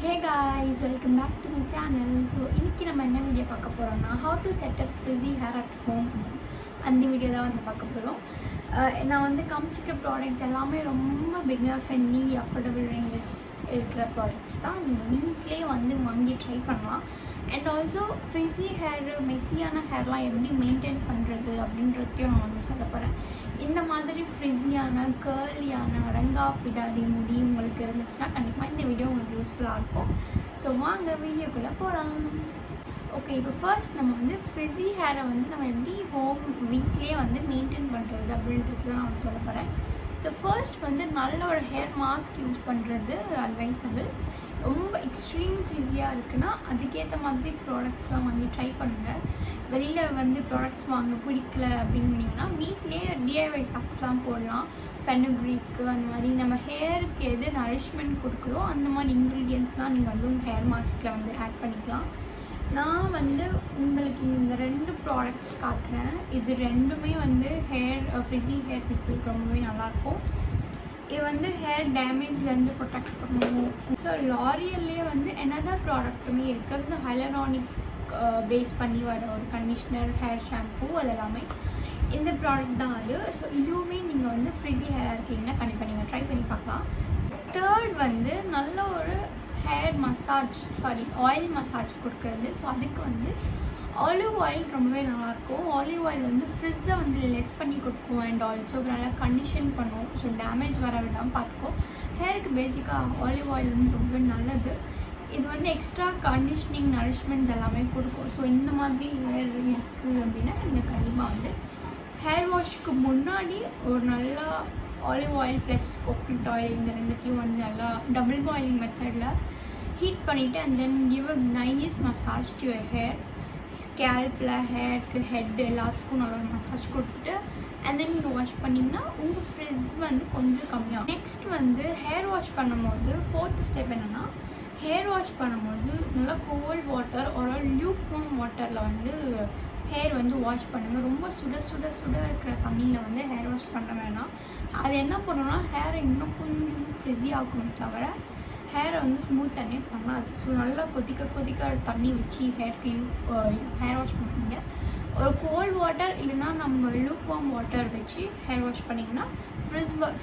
Hey guys, welcome back to my channel. So இன்னைக்கு நம்ம என்ன வீடியோ பார்க்க போறோம்னா how to set a frizzy hair at home. அந்த வீடியோ தான் வந்து பார்க்க போறோம். நான் வந்து காமிச்சிக்க ப்ராடக்ட்ஸ் எல்லாமே ரொம்ப பிகினர் ஃப்ரெண்ட்லி அஃபோர்டபுள் ரேஞ்சஸ் இருக்கிற ப்ராடக்ட்ஸ் தான். நீங்கள் வீட்லேயே வந்து வாங்கி ட்ரை பண்ணலாம். அண்ட் ஆல்சோ ஃப்ரிஸி ஹேர் மெஸ்ஸியான ஹேர்லாம் எப்படி மெயின்டைன் பண்ணுறது அப்படின்றதையும் நான் வந்து சொல்ல போகிறேன். இந்த மாதிரி ஃப்ரிஸியான கேர்லியான அடங்கா பிடாதி முடி உங்களுக்கு இருந்துச்சுன்னா கண்டிப்பாக இந்த வீடியோ உங்களுக்கு யூஸ்ஃபுல்லாக இருக்கும். ஸோ வாங்க வீடியோக்குள்ளே போகலாம். ஓகே, இப்போ ஃபர்ஸ்ட் நம்ம வந்து ஃப்ரிஸி ஹேரை வந்து நம்ம எப்படி வீட்லேயே வந்து மெயின்டைன் பண்ணுறது அப்படின்றது தான் நான் சொல்ல போகிறேன். ஸோ ஃபர்ஸ்ட் வந்து நல்ல ஒரு ஹேர் மாஸ்க் யூஸ் பண்ணுறது அட்வைசபிள். ரொம்ப எக்ஸ்ட்ரீம் ஃப்ரிஸியாக இருக்குன்னா அதுக்கேற்ற மாதிரி ப்ராடக்ட்ஸ்லாம் வாங்கி ட்ரை பண்ணுங்கள். வெளியில் வந்து ப்ராடக்ட்ஸ் வாங்க பிடிக்கல அப்படின்னீங்கன்னா வீட்லேயே டிஐஒய் பேக்ஸ்லாம் போடலாம். ஃபெனுக்ரீக்கு அந்த மாதிரி நம்ம ஹேருக்கு எது நரிஷ்மெண்ட் கொடுக்குதோ அந்த மாதிரி இன்க்ரீடியன்ட்ஸ்லாம் நீங்கள் வந்து உங்கள் ஹேர் மாஸ்கில் வந்து ஆட் பண்ணிக்கலாம். நான் வந்து உங்களுக்கு இந்த 2 ப்ராடக்ட்ஸ் காட்டுறேன். இது ரெண்டுமே வந்து ஃப்ரிஸி ஹேர் பீப்புளுக்கு ரொம்பவே நல்லாயிருக்கும். இது வந்து ஹேர் டேமேஜ்லேருந்து ப்ரொடெக்ட் பண்ணுவோம். ஸோ லாரியல்லே வந்து என்னதான் ப்ராடக்ட்டுமே இருக்குது. வந்து ஹைலரானிக் பேஸ் பண்ணி வர ஒரு கண்டிஷ்னர், ஹேர் ஷாம்பூ, அது எல்லாமே இந்த ப்ராடக்ட் தான் அது. ஸோ இதுவுமே நீங்கள் வந்து ஃப்ரிஸி ஹேராக இருக்கீங்கன்னா கண்டிப்பாக நீங்கள் ட்ரை பண்ணி பார்க்கலாம். தேர்ட் வந்து நல்ல ஒரு ஆயில் மசாஜ் கொடுக்குறது. ஸோ அதுக்கு வந்து ஆலிவ் ஆயில் ரொம்பவே நல்லாயிருக்கும். ஆலிவ் ஆயில் வந்து ஃப்ரிட்ஜை வந்து லெஸ் பண்ணி கொடுக்கும் அண்ட் ஆல்சோ நல்லா கண்டிஷன் பண்ணும். ஸோ டேமேஜ் வர விடாமல் பார்த்துக்கோ. ஹேருக்கு பேசிக்காக ஆலிவ் ஆயில் வந்து ரொம்ப நல்லது. இது வந்து எக்ஸ்ட்ரா கண்டிஷ்னிங் நரிஷ்மெண்ட் எல்லாமே கொடுக்கும். ஸோ இந்த மாதிரி ஹேர் இருக்குது அப்படின்னா நீங்கள் கண்டிப்பாக வந்து ஹேர் வாஷ்க்கு முன்னாடி ஒரு நல்லா olive oil plus coconut oil இந்த ரெண்டுத்தையும் வந்து நல்லா டபுள் பாயிலிங் மெத்தடில் ஹீட் பண்ணிவிட்டு and then give a nice massage to your hair. ஸ்கேல்பில், ஹேருக்கு, ஹெட் எல்லாத்துக்கும் நல்லா மசாஜ் கொடுத்துட்டு அண்ட் தென் நீங்கள் வாஷ் பண்ணிங்கன்னா உங்கள் ஃப்ரிட்ஜ் வந்து கொஞ்சம் கம்மியாகும். நெக்ஸ்ட் வந்து ஹேர் வாஷ் பண்ணும்போது 4th ஸ்டெப் என்னென்னா, ஹேர் வாஷ் பண்ணும்போது நல்லா கோல்ட் வாட்டர் ஒரு லியூக் வார்ம் வாட்டரில் வந்து ஹேர் வந்து வாஷ் பண்ணுங்கள். ரொம்ப சுட சுட சுட இருக்கிற தண்ணியில் வந்து ஹேர் வாஷ் பண்ண வேணாம். அது என்ன பண்ணணும்னா ஹேரை இன்னும் கொஞ்சம் ஃப்ரிஸி ஆகணுமே தவிர ஹேரை வந்து ஸ்மூத் தண்ணி பண்ணாது. ஸோ நல்லா கொதிக்க தண்ணி வச்சு ஹேர் வாஷ் பண்ணுவீங்க. ஒரு கோல்ட் வாட்டர் இல்லைன்னா நம்ம லூக் வார்ம் வாட்டர் வச்சு ஹேர் வாஷ் பண்ணிங்கன்னா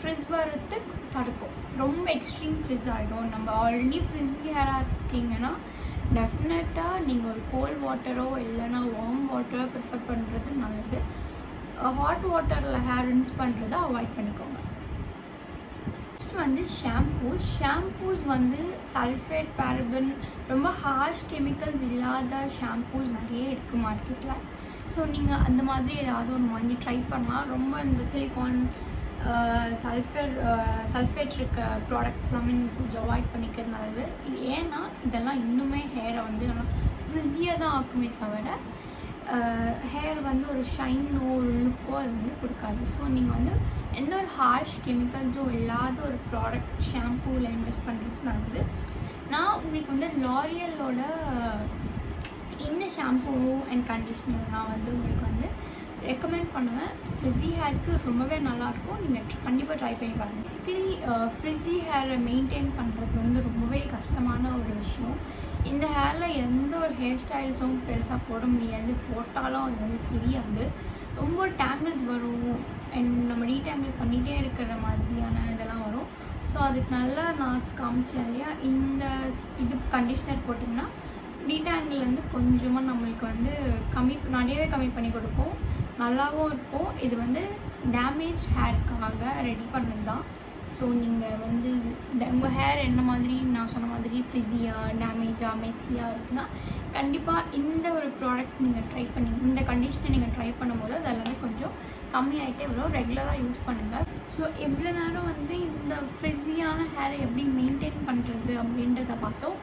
ஃப்ரிஸ் வரத்துக்கு தடுக்கும். ரொம்ப எக்ஸ்ட்ரீம் ஃப்ரிஸ் ஆகிடும். நம்ம ஆல்ரெடி ஃப்ரிஸி ஹேராக இருக்கீங்கன்னா டெஃபினட்டாக நீங்கள் ஒரு கோல்ட் வாட்டரோ இல்லைன்னா வார்ம் வாட்டரோ ப்ரிஃபர் பண்ணுறது நல்லது. ஹாட் வாட்டரில் ஹேர் ரின்ஸ் பண்ணுறதை அவாய்ட் பண்ணிக்கோங்க. நெக்ஸ்ட் வந்து ஷாம்பூஸ் வந்து சல்ஃபேட், பேரபன், ரொம்ப ஹார்ஷ் கெமிக்கல்ஸ் இல்லாத ஷாம்பூஸ் நிறைய இருக்குது மார்க்கெட்டில். ஸோ நீங்கள் அந்த மாதிரி ஏதாவது ஒன்று வாங்கி ட்ரை பண்ணலாம். ரொம்ப இந்த சிலிகான், சல்ஃபேட் இருக்க ப்ராடக்ட்ஸ் எல்லாமே நீங்கள் கொஞ்சம் அவாய்ட் பண்ணிக்கிறது நல்லது. இது ஏன்னா இதெல்லாம் இன்னுமே ஹேரை வந்து நல்லா ஃப்ரிஸியாக தான் ஆக்குமே தவிர ஹேர் வந்து ஒரு ஷைனோ ஒரு லுக்கோ அது வந்து கொடுக்காது. ஸோ நீங்கள் வந்து எந்த ஒரு ஹார்ஷ் கெமிக்கல்ஸோ இல்லாத ஒரு ப்ராடக்ட் ஷாம்பூவில் இன்வெஸ்ட் பண்ணுறது நல்லது. நான் உங்களுக்கு வந்து லாரியலோட இந்த ஷாம்பூ அண்ட் கண்டிஷ்னர் நான் வந்து உங்களுக்கு வந்து ரெக்கமெண்ட் பண்ணுவேன். ஃப்ரிஸி ஹேருக்கு ரொம்பவே நல்லாயிருக்கும். நீங்கள் கண்டிப்பாக ட்ரை பண்ணி பாருங்கள். பேசிக்கலி ஃப்ரிஸி ஹேரை மெயின்டைன் பண்ணுறது வந்து ரொம்பவே கஷ்டமான ஒரு விஷயம். இந்த ஹேரில் எந்த ஒரு ஹேர் ஸ்டைல்ஸும் பெருசாக போட முடியாது. போட்டாலும் அது வந்து தெரியாது. ரொம்ப டேங்கிள்ஸ் வரும் அண்ட் நம்ம டீடேங்கிள் பண்ணிகிட்டே இருக்கிற மாதிரியான இதெல்லாம் வரும். ஸோ அதுக்கு நல்லா நான் காமிச்சேன் இல்லையா, இது கண்டிஷ்னர் போட்டிங்கன்னா டீடாங்கிள் வந்து கொஞ்சமாக நம்மளுக்கு வந்து நிறையவே கம்மி பண்ணி கொடுக்கும். நல்லாவும் இருக்கும். இது வந்து டேமேஜ் ஹேருக்காக ரெடி பண்ணது தான். ஸோ நீங்கள் வந்து உங்கள் ஹேர் என்ன மாதிரி நான் சொன்ன மாதிரி ஃப்ரிஸியாக, டேமேஜாக, மெஸ்ஸியாக இருக்குன்னா கண்டிப்பாக இந்த ஒரு ப்ராடக்ட் நீங்கள் ட்ரை பண்ணி இந்த கண்டிஷனை நீங்கள் ட்ரை பண்ணும்போது அது எல்லாமே கொஞ்சம் கம்மியாகிட்டே வரும். ரெகுலராக யூஸ் பண்ணுங்கள். ஸோ எவ்வளோ நேரம் வந்து இந்த ஃப்ரிஸியான ஹேரை எப்படி மெயின்டைன் பண்ணுறது அப்படின்றத பார்த்தோம்.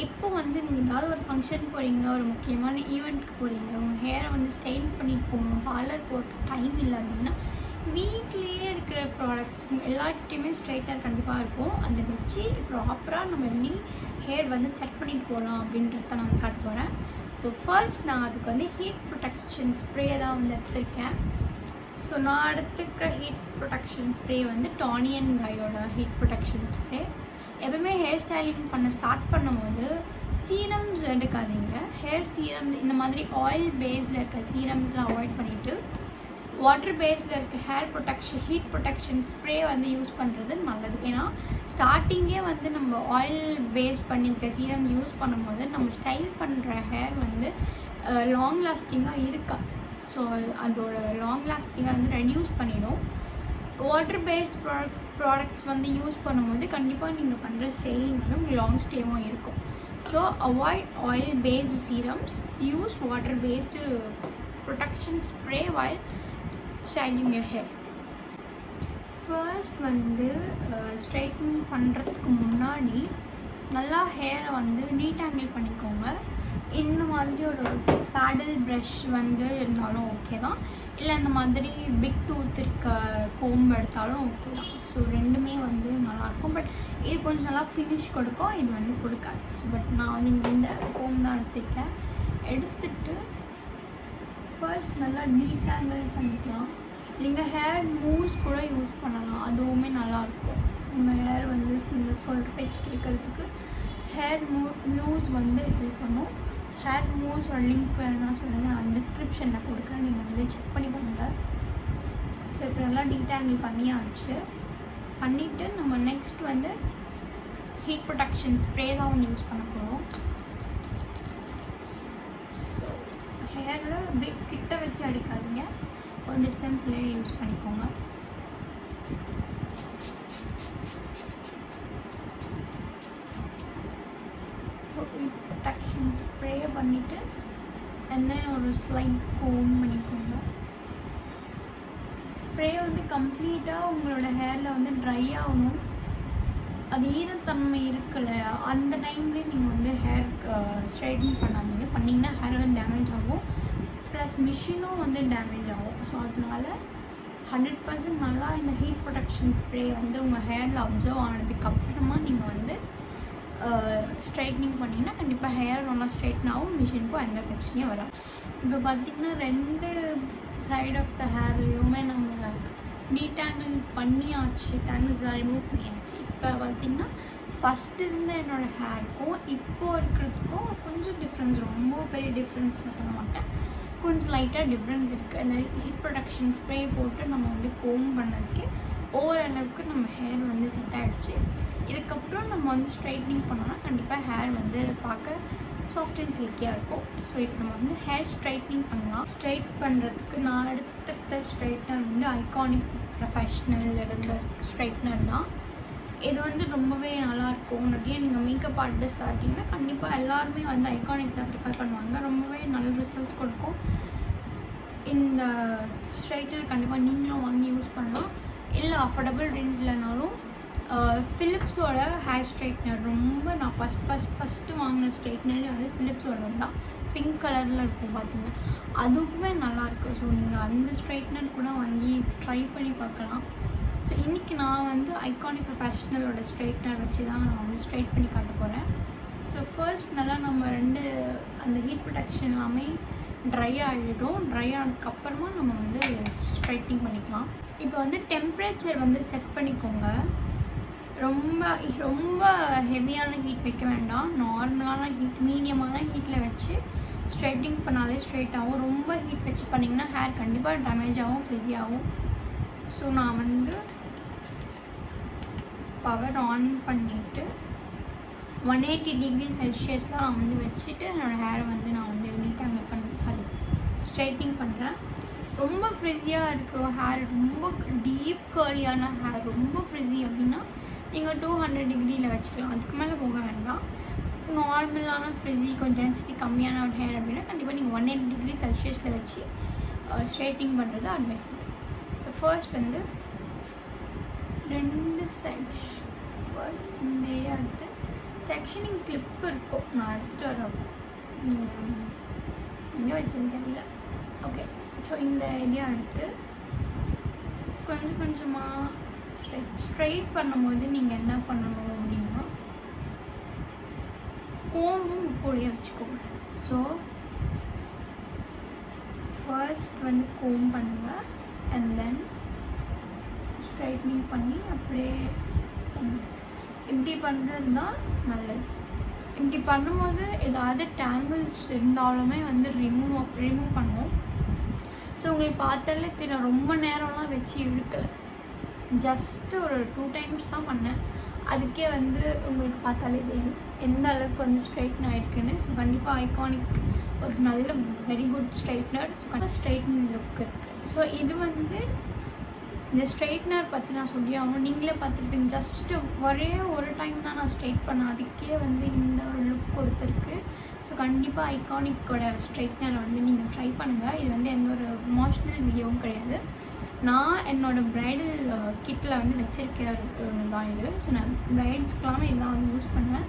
இப்போ வந்து நீங்கள் ஏதாவது ஒரு ஃபங்க்ஷன் போகிறீங்க, ஒரு முக்கியமான ஈவெண்ட்டுக்கு போகிறீங்க, உங்கள் ஹேரை வந்து ஸ்டைல் பண்ணிட்டு போகணும், பார்லர் போகிறதுக்கு டைம் இல்லை அப்படின்னா வீட்லேயே இருக்கிற ப்ராடக்ட்ஸ் எல்லாருக்கிட்டையுமே ஸ்ட்ரைட்டர் கண்டிப்பாக இருக்கும். அதை வச்சு ப்ராப்பராக நம்ம எப்படி ஹேர் வந்து செட் பண்ணிட்டு போகலாம் அப்படின்றத நான் காட்ட போகிறேன். ஸோ ஃபர்ஸ்ட் நான் அதுக்கு வந்து ஹீட் ப்ரொடெக்ஷன் ஸ்ப்ரே தான் வந்து எடுத்திருக்கேன். ஸோ நான் எடுத்துக்கிற ஹீட் ப்ரொடெக்ஷன் ஸ்ப்ரே வந்து டானியன் கையோட ஹீட் ப்ரொடெக்ஷன் ஸ்ப்ரே. எப்பவுமே ஹேர் ஸ்டைலிங் பண்ண ஸ்டார்ட் பண்ணும்போது சீரம்ஸ் எடுக்காதீங்க. ஹேர் சீரம்ஸ் இந்த மாதிரி ஆயில் பேஸில் இருக்க சீரம்ஸ்லாம் அவாய்ட் பண்ணிவிட்டு வாட்டர் பேஸில் இருக்க hair protection heat protection spray வந்து யூஸ் பண்ணுறது நல்லது. ஏன்னா ஸ்டார்டிங்கே வந்து நம்ம ஆயில் பேஸ் பண்ணியிருக்க சீரம் யூஸ் பண்ணும்போது நம்ம ஸ்டைல் பண்ணுற ஹேர் வந்து லாங் லாஸ்டிங்காக இருக்கா. ஸோ அதோட லாங் லாஸ்டிங்காக வந்து ரெடியூஸ் பண்ணிடும். வாட்டர் பேஸ்ட் ப்ராடக்ட்ஸ் வந்து யூஸ் பண்ணும்போது கண்டிப்பாக நீங்கள் பண்ணுற ஸ்டைலிங் வந்து உங்களுக்கு லாங் ஸ்டேவும் இருக்கும். So avoid oil based serums, use water based protection spray while styling your hair. First வந்து ஸ்ட்ரைட்னிங் பண்ணுறதுக்கு முன்னாடி நல்லா ஹேரை வந்து டீடாங்கிள் பண்ணிக்கோங்க. இந்த மாதிரி ஒரு பேடல் ப்ரஷ் வந்து இருந்தாலும் ஓகே தான், இல்லை இந்த மாதிரி பிக் டூத் இருக்க கோம்பு எடுத்தாலும் ஓகே தான். ஸோ ரெண்டுமே வந்து நல்லாயிருக்கும். பட் இது கொஞ்சம் நல்லா ஃபினிஷ் கொடுக்கும், இது வந்து கொடுக்காது. ஸோ பட் நான் வந்து இங்கே இந்த கோம்பு தான் எடுத்துருக்கேன். எடுத்துட்டு ஃபர்ஸ்ட் நல்லா டீடாங்கிள் பண்ணிக்கலாம். நீங்கள் ஹேர் மூவ்ஸ் கூட யூஸ் பண்ணலாம், அதுவுமே நல்லாயிருக்கும். உங்கள் ஹேர் வந்து நீங்கள் சொல்கிற பேச்சு கேட்குறதுக்கு ஹேர் மூவ்ஸ் வந்து ஹெல்ப் பண்ணும். ஹேர் மூவ்ஸோட லிங்க் வேணும்னா சொல்லுங்கள், நான் டிஸ்கிரிப்ஷனில் கொடுக்குறேன், நீங்கள் வந்து செக் பண்ணி பண்ணுங்கள். ஸோ இப்போ நல்லா டீடாங்கிள் பண்ணியாச்சு. பண்ணிவிட்டு நம்ம நெக்ஸ்ட் வந்து ஹீட் ப்ரொடெக்ஷன் ஸ்ப்ரே தான் வந்து யூஸ் பண்ண போகிறோம். ஸோ ஹேரில் அப்படியே கிட்ட வச்சு அடிக்காதீங்க, ஒரு டிஸ்டன்ஸ்லேயே யூஸ் பண்ணிக்கோங்க. ப்ரொடெக்ஷன் ஸ்ப்ரே பண்ணிவிட்டு என்ன ஒரு ஸ்லைட் கோம் பண்ணிக்கோங்க. ஸ்ப்ரே வந்து கம்ப்ளீட்டாக உங்களோட ஹேரில் வந்து ட்ரை ஆகணும். அது ஈரத்தன்மை இருக்குல்ல, அந்த டைம்லேயே நீங்கள் வந்து ஹேர் ஸ்ட்ரைட்னிங் பண்ணாதீங்க. பண்ணிங்கன்னா ஹேர் வந்து டேமேஜ் ஆகும், ப்ளஸ் மிஷினும் வந்து டேமேஜ் ஆகும். ஸோ அதனால 100% நல்லா இந்த ஹீட் ப்ரொடெக்ஷன் ஸ்ப்ரே வந்து உங்கள் ஹேரில் அப்சர்வ் ஆனதுக்கப்புறமா நீங்கள் வந்து ஸ்ட்ரைட்னிங் பண்ணிங்கன்னா கண்டிப்பாக ஹேர் நல்லா ஸ்ட்ரைட்டன் ஆகும், மிஷினுக்கும் எந்த பிரச்சனையும் வராது. இப்போ பார்த்திங்கன்னா 2 சைட் ஆஃப் த ஹேர்லையுமே நம்ம டீடாங்கிள் பண்ணியாச்சு, டேங்கிள்ஸ்லாம் ரிமூவ் பண்ணியாச்சு. இப்போ பார்த்திங்கன்னா ஃபஸ்ட்டு இருந்த என்னோடய ஹேருக்கும் இப்போது இருக்கிறதுக்கும் கொஞ்சம் டிஃப்ரென்ஸ், ரொம்ப பெரிய டிஃப்ரென்ஸ் நான் சொல்ல மாட்டேன், கொஞ்சம் லைட்டாக டிஃப்ரென்ஸ் இருக்குது. அந்த ஹீட் ப்ரொடெக்ஷன் ஸ்ப்ரே போட்டு நம்ம வந்து கோம் பண்ணதுக்கு ஓரளவுக்கு நம்ம ஹேர் வந்து செட் ஆகிடுச்சு. இதுக்கப்புறம் நம்ம வந்து ஸ்ட்ரைட்னிங் பண்ணோன்னா கண்டிப்பாக ஹேர் வந்து பார்க்க சாஃப்ட் அண்ட் சில்கியாக இருக்கும். ஸோ இப்போ நம்ம வந்து ஹேர் ஸ்ட்ரைட்னிங் பண்ணலாம். ஸ்ட்ரைட் பண்ணுறதுக்கு நான் எடுத்துக்கிட்ட ஸ்ட்ரைட்னர் வந்து ஐகானிக் ப்ரொஃபஷ்னல் இருந்த ஸ்ட்ரைட்னர் தான். இது வந்து ரொம்பவே நல்லாயிருக்கும். நிறைய நீங்கள் மேக்கப் ஆர்டிஸ்ட் பார்த்தீங்கன்னா கண்டிப்பாக எல்லாருமே வந்து ஐகானிக் தான் ப்ரிஃபர் பண்ணுவாங்க, ரொம்பவே நல்ல ரிசல்ட்ஸ் கொடுக்கும். இந்த ஸ்ட்ரைட்னர் கண்டிப்பாக நீங்களும் வாங்கி யூஸ் பண்ணலாம். இல்லை அஃபோர்டபுள் ரேஞ்சில்னாலும் ஃபிலிப்ஸோட ஹேர் ஸ்ட்ரைட்னர் ரொம்ப நான் ஃபஸ்ட்டு வாங்கின ஸ்ட்ரைட்னரே வந்து ஃபிலிப்ஸோட தான், பிங்க் கலரில் இருக்கும் பார்த்துங்க, அதுவுமே நல்லாயிருக்கு. ஸோ நீங்கள் அந்த ஸ்ட்ரைட்னர் கூட வாங்கி ட்ரை பண்ணி பார்க்கலாம். ஸோ இன்றைக்கி நான் வந்து ஐகானிக் ப்ரொஃபஷ்னலோட ஸ்ட்ரைட்னர் வச்சு தான் நான் வந்து ஸ்ட்ரைட் பண்ணி காட்ட போகிறேன். ஸோ ஃபர்ஸ்ட் நல்லா நம்ம அந்த ஹீட் ப்ரொடெக்ஷன் எல்லாமே ட்ரை ஆகிடும். ட்ரை ஆனதுக்கப்புறமா நம்ம வந்து ஸ்ட்ரைட்னிங் பண்ணிக்கலாம். இப்போ வந்து டெம்பரேச்சர் வந்து செட் பண்ணிக்கோங்க. ரொம்ப ரொம்ப ஹெவியான ஹீட் வைக்க வேண்டாம், நார்மலான ஹீட், மீடியமான ஹீட்டில் வச்சு ஸ்ட்ரைட்டிங் பண்ணாலே ஸ்ட்ரைட் ஆகும். ரொம்ப ஹீட் வச்சு பண்ணிங்கன்னா ஹேர் கண்டிப்பாக டேமேஜ் ஆகும், ஃப்ரிஸி ஆகும். ஸோ நான் வந்து பவர் ஆன் பண்ணிவிட்டு 180 டிகிரி செல்சியஸில் நான் வந்து வச்சுட்டு என்னோடய ஹேரை வந்து நான் வந்து டீடாங்கிள் ஸ்ட்ரைட்டிங் பண்ணுறேன். ரொம்ப ஃப்ரிஸியாக இருக்குது ஹேர், ரொம்ப டீப் கர்லியான ஹேர், ரொம்ப ஃப்ரிஸி அப்படின்னா நீங்கள் 200 டிகிரியில் வச்சுக்கலாம், அதுக்கு மேலே போக வேண்டாம். நார்மலான ஃப்ரிஸி கொஞ்சம் டென்சிட்டி கம்மியான ஒரு ஹேர் அப்படின்னா கண்டிப்பாக நீங்கள் 180 டிகிரி செல்சியஸில் வச்சு ஸ்ட்ரைட்டிங் பண்ணுறது அட்வைஸ். ஸோ ஃபர்ஸ்ட் வந்து 2 செக்ஷன், ஃபர்ஸ்ட் இந்த ஏரியா எடுத்து செக்ஷனிங் கிளிப் இருக்கும், நான் எடுத்துகிட்டு வரேன், எங்கே வச்சுன்னு தெரியல. ஓகே, ஸோ இந்த ஏரியா எடுத்து கொஞ்சம் கொஞ்சமாக ஸ்ட்ரைட் பண்ணும்போது நீங்கள் என்ன பண்ணணும் அப்படின்னா கோம்பும் கூடிய வச்சுக்கோங்க. ஸோ ஃபர்ஸ்ட் வந்து கோம் பண்ணுங்கள், அண்ட் தென் ஸ்ட்ரைட்னிங் பண்ணி அப்படியே இப்படி பண்ணுறது தான் நல்லது. இப்படி பண்ணும்போது ஏதாவது டேங்கிள்ஸ் இருந்தாலுமே வந்து ரிமூவ் பண்ணுவோம். ஸோ உங்களுக்கு பார்த்தாலே தெரியும், ரொம்ப நேரம்லாம் வச்சு இழுக்கலை, ஜஸ்ட்டு ஒரு 2 டைம்ஸ் தான் பண்ணேன். அதுக்கே வந்து உங்களுக்கு பார்த்தாலே தெரியும் எந்த அளவுக்கு வந்து ஸ்ட்ரைட்டன் ஆகிருக்குன்னு. ஸோ கண்டிப்பாக ஐகானிக் ஒரு நல்ல வெரி குட் ஸ்ட்ரைட்னர். ஸோ கண்டிப்பாக ஸ்ட்ரைட்டன் லுக் இருக்குது. ஸோ இது வந்து இந்த ஸ்ட்ரைட்னர் பற்றி நான் சொல்லி ஆகணும். நீங்களே பார்த்துருப்பீங்க, ஜஸ்ட்டு ஒரே ஒரு டைம் தான் நான் ஸ்ட்ரைட் பண்ணேன், அதுக்கே வந்து இந்த ஒரு லுக் கொடுத்துருக்கு. ஸோ கண்டிப்பாக ஐகானிக்கோட ஸ்ட்ரைட்னரை வந்து நீங்கள் ட்ரை பண்ணுங்கள். இது வந்து எந்த ஒரு ப்ரமோஷனல் வீடியோவும் கிடையாது, நான் என்னோடய ப்ரைடல் கிட்டில் வந்து வச்சுருக்கேன் தான் இது. ஸோ நான் ப்ரைட்ஸ்க்கெல்லாமே இதெல்லாம் வந்து யூஸ் பண்ணுவேன்.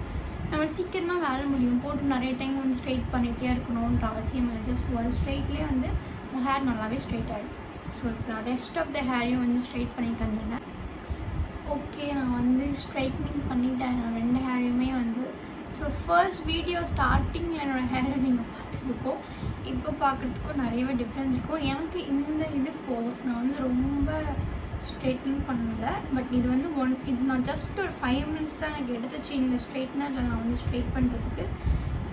நம்ம சீக்கிரமாக வேலை முடியும், போட்டு நிறைய டைம் வந்து ஸ்ட்ரைட் பண்ணிகிட்டே இருக்கணுன்ற அவசியம் இல்லை. ஜஸ்ட் ஒரு ஸ்ட்ரைட்லேயே வந்து உங்கள் ஹேர் நல்லாவே ஸ்ட்ரைட் ஆகிடும். ஸோ நான் ரெஸ்ட் ஆஃப் த ஹேரையும் வந்து ஸ்ட்ரைட் பண்ணிட்டு வந்துட்டேன். ஓகே, நான் வந்து ஸ்ட்ரைட்னிங் பண்ணிட்டேன் நான் 2 ஹேரையுமே வந்து. ஸோ ஃபர்ஸ்ட் வீடியோ ஸ்டார்டிங்கில் என்னோடய ஹேரை நீங்கள் பார்த்ததுக்கும் இப்போ பார்க்குறதுக்கும் நிறையவே டிஃப்ரென்ஸ் இருக்கும். எனக்கு இந்த இது போதும், நான் வந்து ரொம்ப ஸ்ட்ரைட்னிங் பண்ணல. பட் இது வந்து இது நான் ஜஸ்ட் ஒரு 5 minutes தான் எனக்கு எடுத்துச்சு இந்த ஸ்ட்ரைட்னரில் நான் வந்து ஸ்ட்ரைட் பண்ணுறதுக்கு.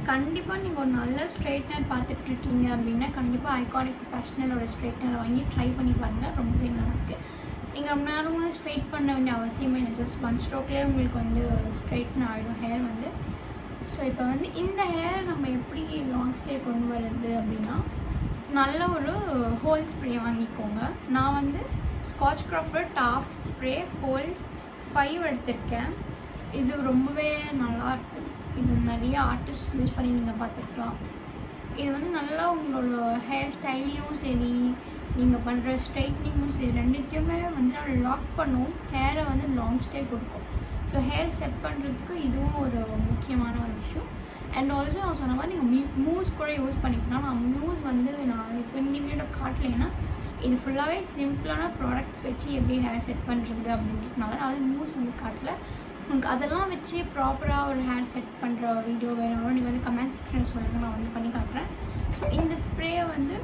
கண்டிப்பாக நீங்கள் ஒரு நல்ல ஸ்ட்ரைட்னர் பார்த்துட்ருக்கீங்க அப்படின்னா கண்டிப்பாக ஐகானிக் ப்ரொஃபஷ்னலோட ஸ்ட்ரைட்னரை வாங்கி ட்ரை பண்ணி பாருங்கள், ரொம்பவே நல்லாயிருக்கு. நீங்கள் ரொம்ப நேரமாக ஸ்ட்ரைட் பண்ண வேண்டிய அவசியமே இல்லை, ஜஸ்ட் 1 ஸ்ட்ரோக்லேயே உங்களுக்கு வந்து ஸ்ட்ரைட்டன் ஆகிடும் ஹேர் வந்து. ஸோ இப்போ வந்து இந்த ஹேரை நம்ம எப்படி லாங் ஸ்டே கொண்டு வர்றது அப்படின்னா, நல்ல ஒரு ஹோல் ஸ்ப்ரே வாங்கிக்கோங்க. நான் வந்து ஸ்காட்ச் க்ராஃப்ட் டாஃப்ட் ஸ்ப்ரே ஹோல் 5 எடுத்திருக்கேன். இது ரொம்பவே நல்லாயிருக்கும். இது நிறைய ஆர்டிஸ்ட் யூஸ் பண்ணி நீங்கள் பார்த்துக்கலாம். இது வந்து நல்லா உங்களோட ஹேர் ஸ்டைலையும் சரி, நீங்கள் பண்ணுற ஸ்ட்ரைட்னிங்கும் சரி, ரெண்டுத்தையுமே வந்து நல்லா லாக் பண்ணும், ஹேரை வந்து லாங் ஸ்டே கொடுக்கும். ஸோ ஹேர் செட் பண்ணுறதுக்கு இதுவும் ஒரு முக்கியமான ஒரு விஷயம். அண்ட் ஆல்சோ நான் சொன்ன மாதிரி நீங்கள் மூஸ் கூட யூஸ் பண்ணிக்கலாம். நான் மூஸ் வந்து நான் இப்போ இந்த வீடியோ காட்டலைன்னா இது ஃபுல்லாகவே சிம்பிளான ப்ராடக்ட்ஸ் வச்சு எப்படி ஹேர் செட் பண்ணுறது அப்படின்றதுனால நான் வந்து மூஸ் வந்து காட்டல. உங்களுக்கு அதெல்லாம் வச்சு ப்ராப்பராக ஒரு ஹேர் செட் பண்ணுற வீடியோ வேணும் நீங்கள் வந்து கமெண்ட் செக்ஷன் சொல்லுங்கள், நான் வந்து பண்ணி காட்டுறேன். ஸோ இந்த ஸ்ப்ரேயை வந்து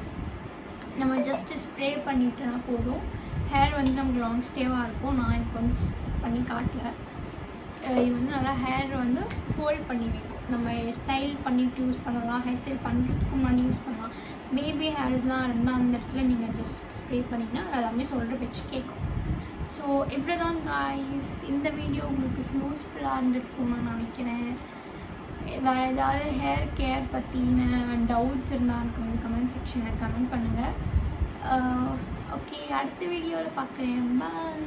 நம்ம ஜஸ்ட்டு ஸ்ப்ரே பண்ணிட்டோன்னா போதும், ஹேர் வந்து நமக்கு லாங் ஸ்டேவாக இருக்கும். நான் இப்போ வந்து பண்ணி காட்டல. இது வந்து நல்லா ஹேர் வந்து ஹோல்ட் பண்ணி வைக்கும். நம்ம ஸ்டைல் பண்ணிவிட்டு யூஸ் பண்ணலாம், ஹேர் ஸ்டைல் பண்ணுறதுக்கு முன்னாடி யூஸ் பண்ணலாம். பேபி ஹேர்ஸ்லாம் இருந்தால் அந்த இடத்துல நீங்கள் ஜஸ்ட் ஸ்ப்ரே பண்ணிங்கன்னா எல்லாமே சொல்கிற பேச்சு கேட்கும். ஸோ இப்படி தான் காய்ஸ், இந்த வீடியோ உங்களுக்கு யூஸ்ஃபுல்லாக இருந்திருக்கும்னு நான் நினைக்கிறேன். வேறு ஏதாவது ஹேர் கேர் பற்றின டவுட்ஸ் இருந்தால் எனக்கு வந்து கமெண்ட் செக்ஷனில் கமெண்ட் பண்ணுங்கள். ஓகே, அடுத்த வீடியோவில் பார்க்குறேன். பாய்.